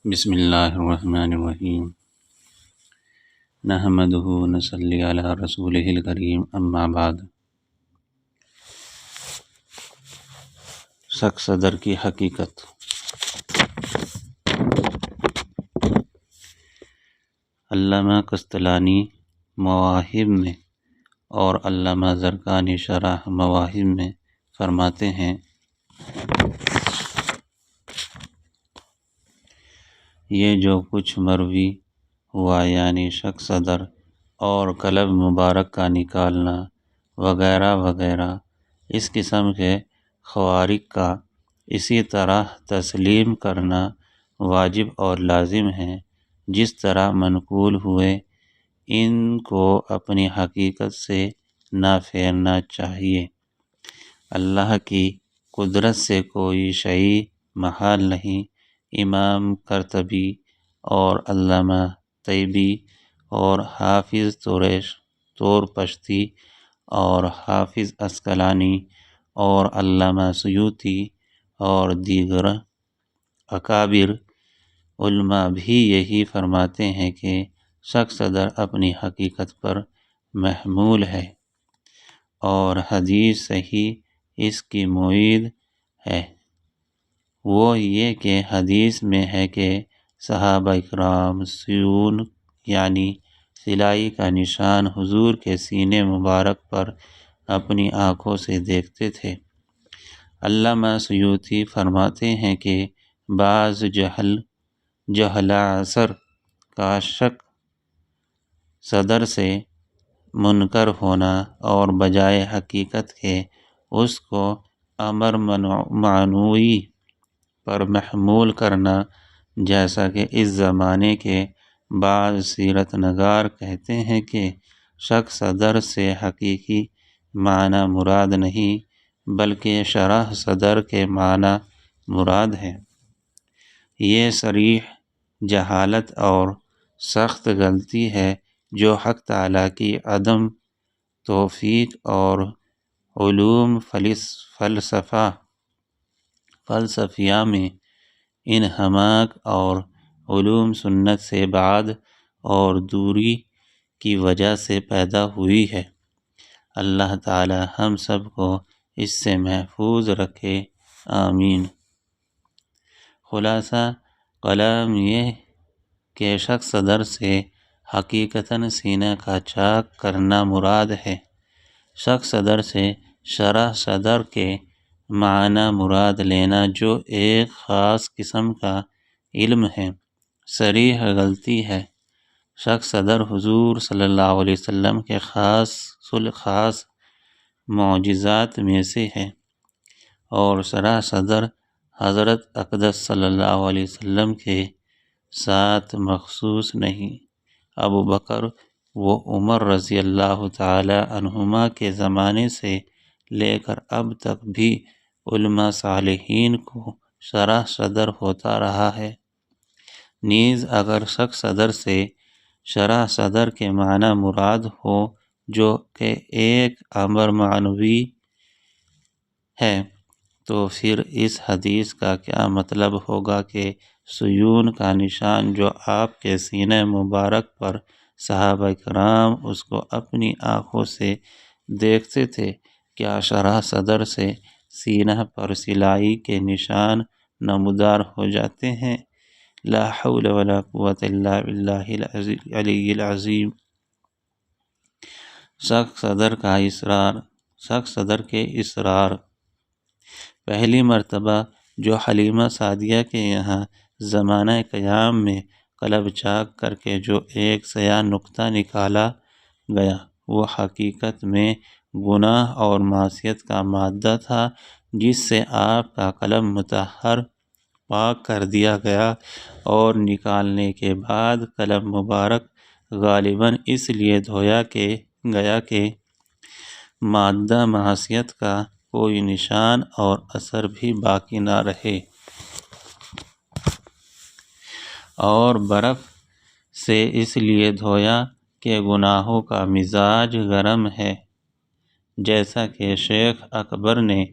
بسم اللہ الرحمن الرحیم نحمدہ نصلی علی رسولہ الکریم اما بعد۔ شک صدر کی حقیقت۔ علامہ قسطلانی مواہب میں اور علامہ زرقانی شرح مواہب میں فرماتے ہیں، یہ جو کچھ مروی ہوا یعنی شک صدر اور قلب مبارک کا نکالنا وغیرہ وغیرہ اس قسم کے خوارق کا اسی طرح تسلیم کرنا واجب اور لازم ہے جس طرح منقول ہوئے، ان کو اپنی حقیقت سے نہ پھیرنا چاہیے۔ اللہ کی قدرت سے کوئی شیء محال نہیں۔ امام قرطبی اور علامہ طیبی اور حافظ طور-پشتی اور حافظ عسقلانی اور علامہ سیوطی اور دیگر اکابر علماء بھی یہی فرماتے ہیں کہ شک صدر اپنی حقیقت پر محمول ہے، اور حدیث صحیح اس کی معید ہے۔ وہ یہ کہ حدیث میں ہے کہ صحابہ کرام سیون یعنی سلائی کا نشان حضور کے سینے مبارک پر اپنی آنکھوں سے دیکھتے تھے۔ علامہ سیوطی فرماتے ہیں کہ بعض جہلِ عصر کا شک صدر سے منکر ہونا اور بجائے حقیقت کے اس کو امر معنوی پر محمول کرنا، جیسا کہ اس زمانے کے بعض سیرت نگار کہتے ہیں کہ شک صدر سے حقیقی معنی مراد نہیں بلکہ شرح صدر کے معنی مراد ہے۔ یہ صریح جہالت اور سخت غلطی ہے جو حق تعالیٰ کی عدم توفیق اور علوم فلسفیہ میں انہماک اور علوم سنت سے بعد اور دوری کی وجہ سے پیدا ہوئی ہے۔ اللہ تعالی ہم سب کو اس سے محفوظ رکھے، آمین۔ خلاصہ کلام یہ کہ شک صدر سے حقیقتاً سینہ کا چاک کرنا مراد ہے۔ شک صدر سے شرح صدر کے معنی مراد لینا جو ایک خاص قسم کا علم ہے، صریح غلطی ہے۔ شک صدر حضور صلی اللہ علیہ وسلم کے خاص معجزات میں سے ہے، اور شرح صدر حضرت اقدس صلی اللہ علیہ وسلم کے ساتھ مخصوص نہیں۔ ابوبکر و عمر رضی اللہ تعالی عنہما کے زمانے سے لے کر اب تک بھی علماء صالحین کو شرح صدر ہوتا رہا ہے۔ نیز اگر شک صدر سے شرح صدر کے معنی مراد ہو جو کہ ایک امر معنوی ہے، تو پھر اس حدیث کا کیا مطلب ہوگا کہ سیون کا نشان جو آپ کے سینہ مبارک پر صحابہ کرام اس کو اپنی آنکھوں سے دیکھتے تھے، کیا شرح صدر سے سینہ پر سلائی کے نشان نمودار ہو جاتے ہیں؟ لا حول ولا قوة الا باللہ العلی العظیم۔ شک صدر کے اسرار۔ پہلی مرتبہ جو حلیمہ سعدیہ کے یہاں زمانہ قیام میں قلب چاک کر کے جو ایک سیاہ نقطہ نکالا گیا، وہ حقیقت میں گناہ اور معصیت کا مادہ تھا، جس سے آپ کا قلب مطہر پاک کر دیا گیا، اور نکالنے کے بعد قلب مبارک غالباً اس لیے دھویا گیا کہ مادہ معصیت کا کوئی نشان اور اثر بھی باقی نہ رہے، اور برف سے اس لیے دھویا کہ گناہوں کا مزاج گرم ہے، جیسا کہ شیخ اکبر نے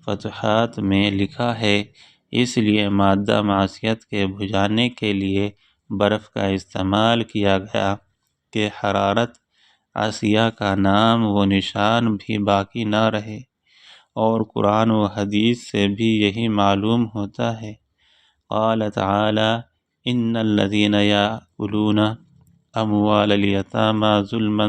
فتوحات میں لکھا ہے اس لیے مادہ معصیت کے بجھانے کے لیے برف کا استعمال کیا گیا کہ حرارت اشیاء کا نام و نشان بھی باقی نہ رہے، اور قرآن و حدیث سے بھی یہی معلوم ہوتا ہے۔ قال تعالی ان الذین یأکلون اموال الیتامی ظلما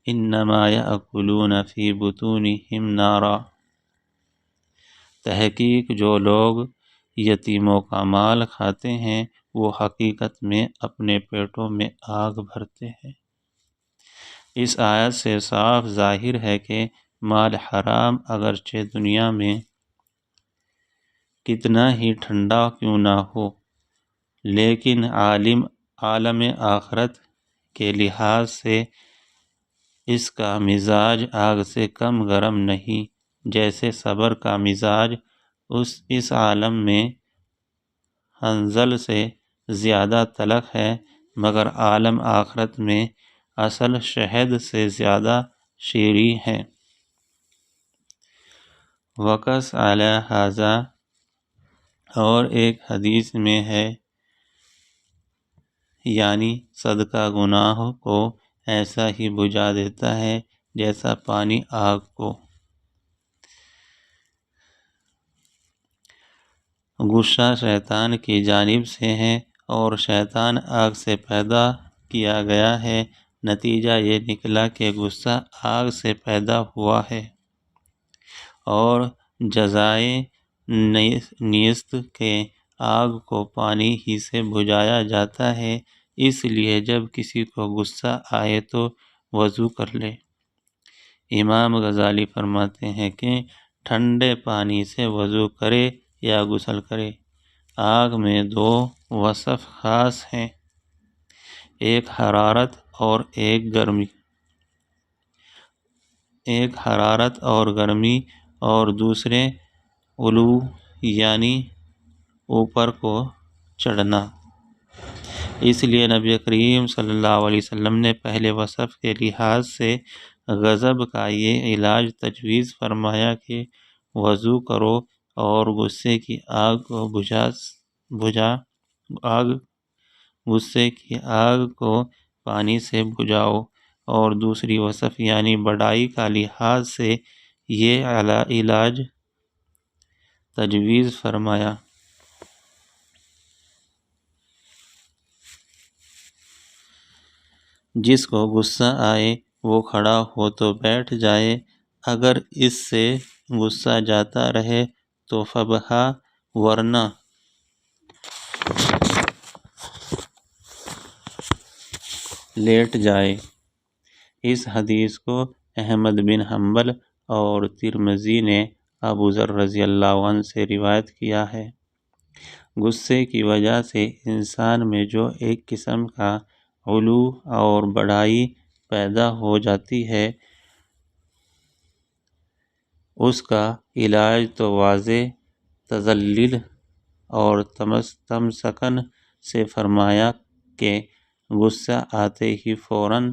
انما یأکلون فی بطونہم نارا، تحقیق جو لوگ یتیموں کا مال کھاتے ہیں وہ حقیقت میں اپنے پیٹوں میں آگ بھرتے ہیں۔ اس آیت سے صاف ظاہر ہے کہ مال حرام اگرچہ دنیا میں کتنا ہی ٹھنڈا کیوں نہ ہو، لیکن عالم آخرت کے لحاظ سے اس کا مزاج آگ سے کم گرم نہیں، جیسے صبر کا مزاج اس عالم میں حنظل سے زیادہ تلخ ہے، مگر عالم آخرت میں اصل شہد سے زیادہ شیریں ہے۔ وقص علی ھذا، اور ایک حدیث میں ہے، یعنی صدقہ گناہ کو ایسا ہی بجھا دیتا ہے جیسا پانی آگ کو۔ غصہ شیطان کی جانب سے ہے اور شیطان آگ سے پیدا کیا گیا ہے، نتیجہ یہ نکلا کہ غصہ آگ سے پیدا ہوا ہے، اور جزائے نیست کے آگ کو پانی ہی سے بجھایا جاتا ہے۔ اس لیے جب کسی کو غصہ آئے تو وضو کر لے۔ امام غزالی فرماتے ہیں کہ ٹھنڈے پانی سے وضو کرے یا غسل کرے۔ آگ میں دو وصف خاص ہیں، ایک حرارت اور گرمی، اور دوسرے علو یعنی اوپر کو چڑھنا۔ اس لیے نبی کریم صلی اللہ علیہ وسلم نے پہلے وصف کے لحاظ سے غضب کا یہ علاج تجویز فرمایا کہ وضو کرو اور غصے کی آگ کو پانی سے بجھاؤ، اور دوسری وصف یعنی بڑائی کا لحاظ سے یہ علاج تجویز فرمایا۔ جس کو غصہ آئے وہ کھڑا ہو تو بیٹھ جائے، اگر اس سے غصہ جاتا رہے تو فبہا، ورنہ لیٹ جائے۔ اس حدیث کو احمد بن حنبل اور ترمذی نے ابو ذر رضی اللہ عنہ سے روایت کیا ہے۔ غصے کی وجہ سے انسان میں جو ایک قسم کا علو اور بڑائی پیدا ہو جاتی ہے، اس کا علاج تو واضح تذلل اور تمسکن سے فرمایا کہ غصہ آتے ہی فوراً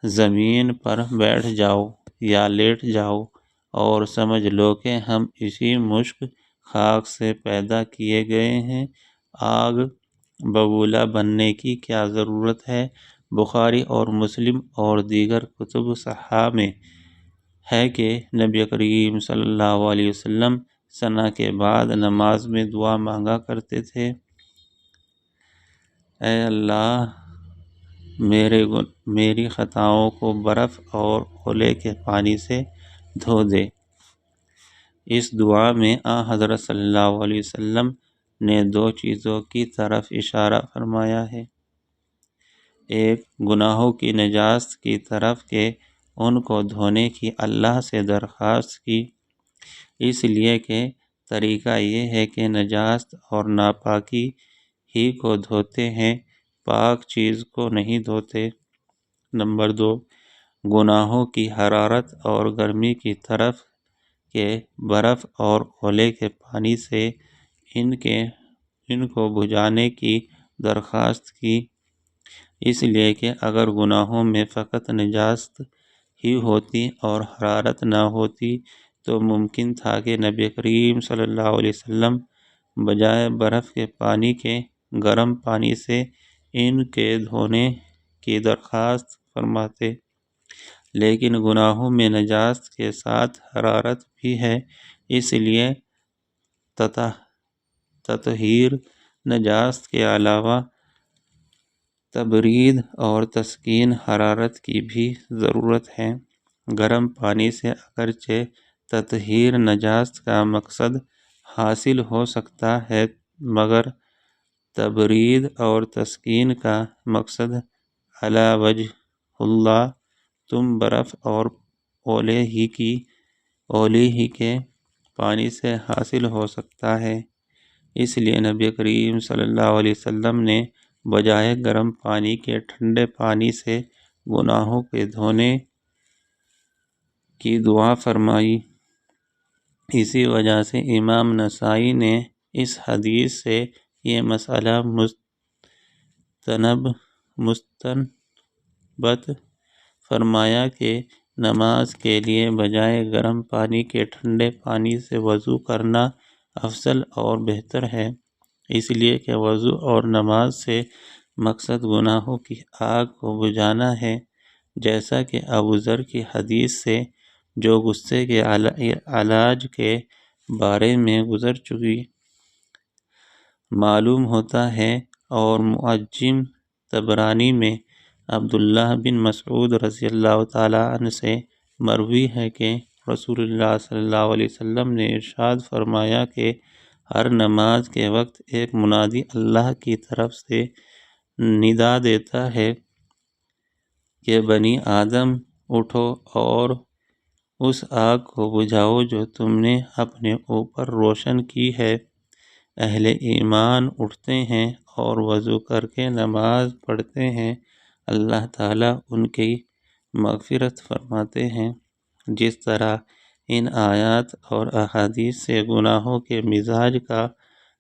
زمین پر بیٹھ جاؤ یا لیٹ جاؤ اور سمجھ لو کہ ہم اسی مشک خاک سے پیدا کیے گئے ہیں، آگ بگولا بننے کی کیا ضرورت ہے۔ بخاری اور مسلم اور دیگر کتب صحیحہ میں ہے کہ نبی کریم صلی اللہ علیہ وسلم ثنا کے بعد نماز میں دعا مانگا کرتے تھے، اے اللہ میری خطاؤں کو برف اور اولے کے پانی سے دھو دے۔ اس دعا میں حضرت صلی اللہ علیہ وسلم نے دو چیزوں کی طرف اشارہ فرمایا ہے، ایک گناہوں کی نجاست کی طرف کہ ان کو دھونے کی اللہ سے درخواست کی، اس لیے کہ طریقہ یہ ہے کہ نجاست اور ناپاکی ہی کو دھوتے ہیں، پاک چیز کو نہیں دھوتے۔ نمبر دو، گناہوں کی حرارت اور گرمی کی طرف کہ برف اور اولے کے پانی سے ان کو بجھانے کی درخواست کی، اس لیے کہ اگر گناہوں میں فقط نجاست ہی ہوتی اور حرارت نہ ہوتی تو ممکن تھا کہ نبی کریم صلی اللہ علیہ وسلم بجائے برف کے پانی کے گرم پانی سے ان کے دھونے کی درخواست فرماتے، لیکن گناہوں میں نجاست کے ساتھ حرارت بھی ہے، اس لیے تطہیر نجاست کے علاوہ تبرید اور تسکین حرارت کی بھی ضرورت ہے۔ گرم پانی سے اگرچہ تطہیر نجاست کا مقصد حاصل ہو سکتا ہے، مگر تبرید اور تسکین کا مقصد علی وجہ اللہ تم برف اور اولے ہی کے پانی سے حاصل ہو سکتا ہے۔ اس لیے نبی کریم صلی اللہ علیہ وسلم نے بجائے گرم پانی کے ٹھنڈے پانی سے گناہوں کے دھونے کی دعا فرمائی۔ اسی وجہ سے امام نسائی نے اس حدیث سے یہ مسئلہ مستنبط فرمایا کہ نماز کے لیے بجائے گرم پانی کے ٹھنڈے پانی سے وضو کرنا افضل اور بہتر ہے، اس لیے کہ وضو اور نماز سے مقصد گناہوں کی آگ کو بجھانا ہے، جیسا کہ ابو ذر کی حدیث سے جو غصے کے علاج کے بارے میں گزر چکی معلوم ہوتا ہے، اور معجم طبرانی میں عبداللہ بن مسعود رضی اللہ تعالیٰ عنہ سے مروی ہے کہ رسول اللہ صلی اللہ علیہ وسلم نے ارشاد فرمایا کہ ہر نماز کے وقت ایک منادی اللہ کی طرف سے ندا دیتا ہے کہ بنی آدم اٹھو اور اس آگ کو بجھاؤ جو تم نے اپنے اوپر روشن کی ہے۔ اہل ایمان اٹھتے ہیں اور وضو کر کے نماز پڑھتے ہیں، اللہ تعالیٰ ان کی مغفرت فرماتے ہیں۔ جس طرح ان آیات اور احادیث سے گناہوں کے مزاج کا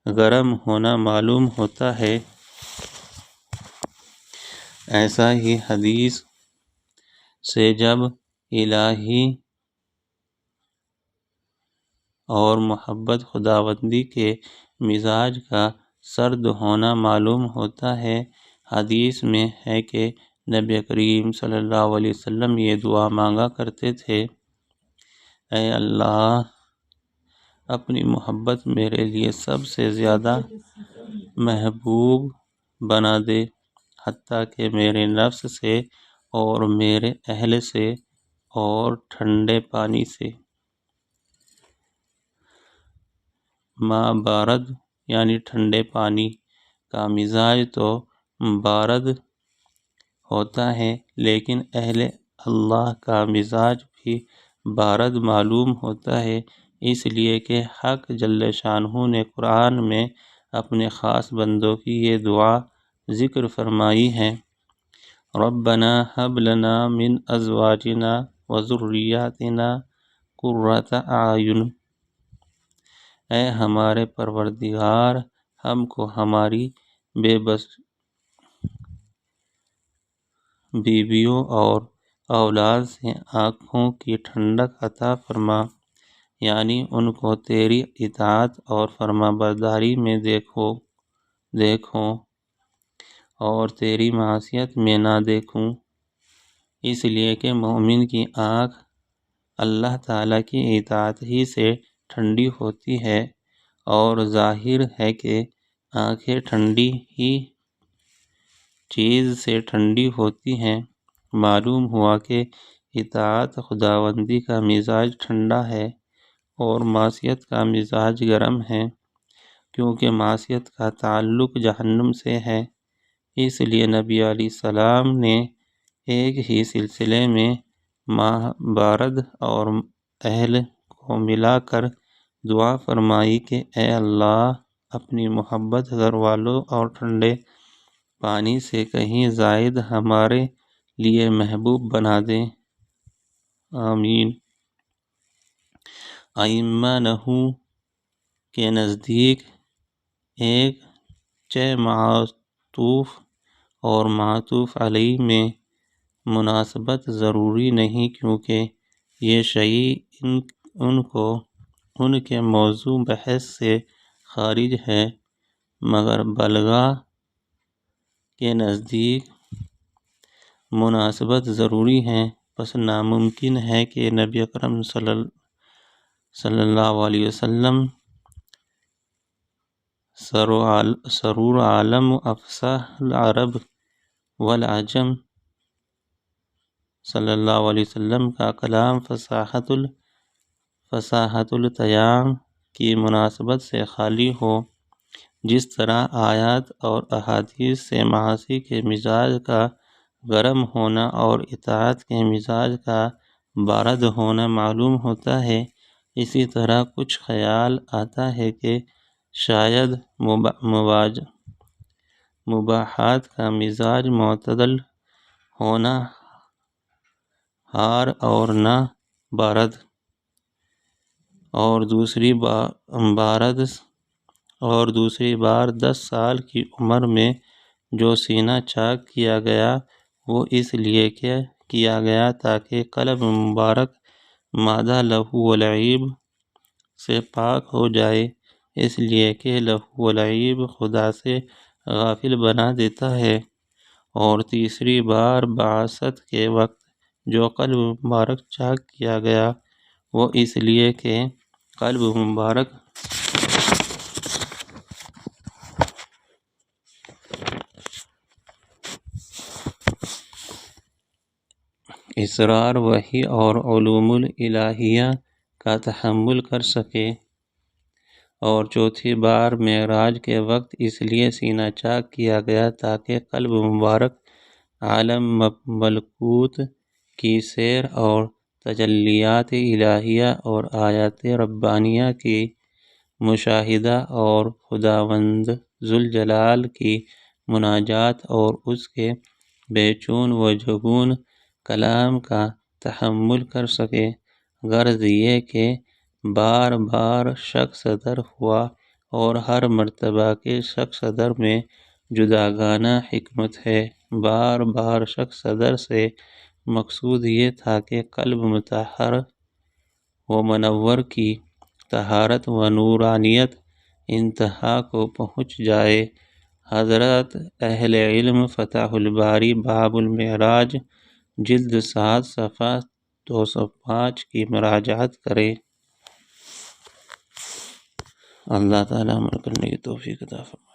گرم ہونا معلوم ہوتا ہے، ایسا ہی حدیث سے جب الہی اور محبت خداوندی کے مزاج کا سرد ہونا معلوم ہوتا ہے۔ حدیث میں ہے کہ نبی کریم صلی اللہ علیہ وسلم یہ دعا مانگا کرتے تھے، اے اللہ اپنی محبت میرے لیے سب سے زیادہ محبوب بنا دے، حتیٰ کہ میرے نفس سے اور میرے اہل سے اور ٹھنڈے پانی سے۔ ماء بارد یعنی ٹھنڈے پانی کا مزاج تو بارد ہوتا ہے، لیکن اہل اللہ کا مزاج بھی بارد معلوم ہوتا ہے، اس لیے کہ حق جل شانہ نے قرآن میں اپنے خاص بندوں کی یہ دعا ذکر فرمائی ہے، ربنا ہب لنا من ازواجنا وذریاتنا قرۃ اعین، اے ہمارے پروردگار ہم کو ہماری بے بس بیویوں اور اولاد سے آنکھوں کی ٹھنڈک عطا فرما، یعنی ان کو تیری اطاعت اور فرما برداری میں دیکھوں اور تیری معصیت میں نہ دیکھوں، اس لیے کہ مومن کی آنکھ اللہ تعالیٰ کی اطاعت ہی سے ٹھنڈی ہوتی ہے، اور ظاہر ہے کہ آنکھیں ٹھنڈی ہی چیز سے ٹھنڈی ہوتی ہیں۔ معلوم ہوا کہ اطاعت خداوندی کا مزاج ٹھنڈا ہے اور معصیت کا مزاج گرم ہے، کیونکہ معصیت کا تعلق جہنم سے ہے۔ اس لیے نبی علیہ السلام نے ایک ہی سلسلے میں ماء بارد اور اہل کو ملا کر دعا فرمائی کہ اے اللہ اپنی محبت گھر والوں اور ٹھنڈے پانی سے کہیں زائد ہمارے لیے محبوب بنا دے، آمین۔ ائمہ نحو کے نزدیک ایک معطوف اور معطوف علیہ میں مناسبت ضروری نہیں، کیونکہ یہ شیء ان کے موضوع بحث سے خارج ہے، مگر بلغاء کے نزدیک مناسبت ضروری ہے۔ پس ناممکن ہے کہ نبی اکرم صلی اللہ علیہ وسلم سرور عالم افصح العرب والعجم صلی اللہ علیہ وسلم کا کلام فصاحت الطیام کی مناسبت سے خالی ہو، جس طرح آیات اور احادیث سے معاصی کے مزاج کا گرم ہونا اور اطاعت کے مزاج کا بارد ہونا معلوم ہوتا ہے، اسی طرح کچھ خیال آتا ہے کہ شاید مباحات کا مزاج معتدل ہونا، ہار اور نہ بارد، اور دوسری بار 10 سال کی عمر میں جو سینہ چاک کیا گیا وہ اس لیے کیا گیا تاکہ قلب مبارک مادہ لہو ولعب سے پاک ہو جائے، اس لیے کہ لہو ولعب خدا سے غافل بنا دیتا ہے۔ اور تیسری بار بعثت کے وقت جو قلب مبارک چاک کیا گیا وہ اس لیے کہ قلب مبارک اسرار وحی اور علوم الہیہ کا تحمل کر سکے۔ اور چوتھی بار معراج کے وقت اس لیے سینہ چاک کیا گیا تاکہ قلب مبارک عالم ملکوت کی سیر اور تجلیات الہیہ اور آیات ربانیہ کی مشاہدہ اور خداوند ذوالجلال کی مناجات اور اس کے بے چون و جگون کلام کا تحمل کر سکے۔ غرض یہ کہ بار بار شق صدر ہوا اور ہر مرتبہ کے شق صدر میں جداگانہ حکمت ہے۔ بار بار شق صدر سے مقصود یہ تھا کہ قلب مطہر و منور کی طہارت و نورانیت انتہا کو پہنچ جائے۔ حضرت اہل علم فتح الباری باب المعراج جلد 7 صفحہ 205 کی مراجعت کریں۔ اللہ تعالی عمل کرنے کی توفیق عطا فرمائے۔